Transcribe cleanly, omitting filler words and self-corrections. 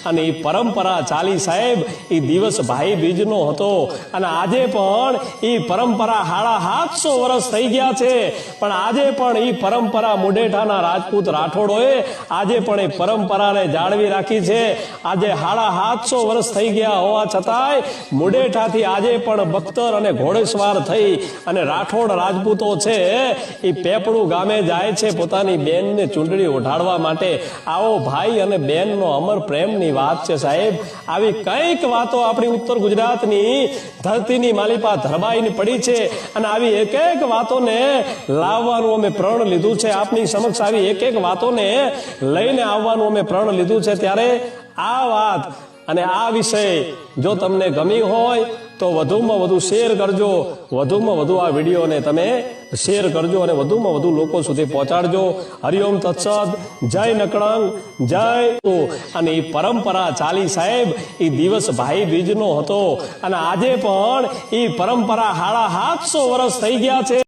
અને એ પરંપરા ચાલી સાહેબ એ દિવસ ભાઈ બીજનો હતો અને આજે પણ એ પરંપરા 750 વર્ષ થઈ ગયા છે પણ આજે પણ એ પરંપરા મુઢેઠાના રાજપૂત રાઠોડોએ આજે પણ એ પરંપરાને જાળવી રાખી છે। આજે 750 વર્ષ થઈ ગયા હોવા છતાંય મુઢેઠાથી આજે પણ બખ્તર અને ઘોડેસવાર થઈ અને રાઠોડ રાજપૂતો છે એ પેપડું ગામે જાય છે પોતાની બેનને ચૂંટણી ઓઢાડવા માટે। આવો ભાઈ અને બેનનો અમર પ્રેમની વાત છે સાહેબ। આવી કઈક વાતો આપણી ઉત્તર ગુજરાતની ધરતીની માલિપા ધરબાઈની પડી છે અને આવી એક એક વાતોને લાવવાનું અમે પ્રણ લીધું છે। આપની સમક્ષ આવી એક એક વાતોને લઈને આવવાનું અમે પ્રણ લીધું છે। ત્યારે આ વાત અને આ વિષય જો તમને ગમી હોય તો વધુમાં વધુ શેર કરજો, વધુમાં વધુ આ વિડીયોને તમે શેર કરજો અને વધુમાં વધુ લોકો સુધી પહોંચાડજો। હરિઓમ તત્સદ, જય નકળંગ, જય અને એ પરંપરા ચાલી સાહેબ એ દિવસ ભાઈ બીજનો હતો અને આજે પણ એ પરંપરા 750 વર્ષ થઈ ગયા છે।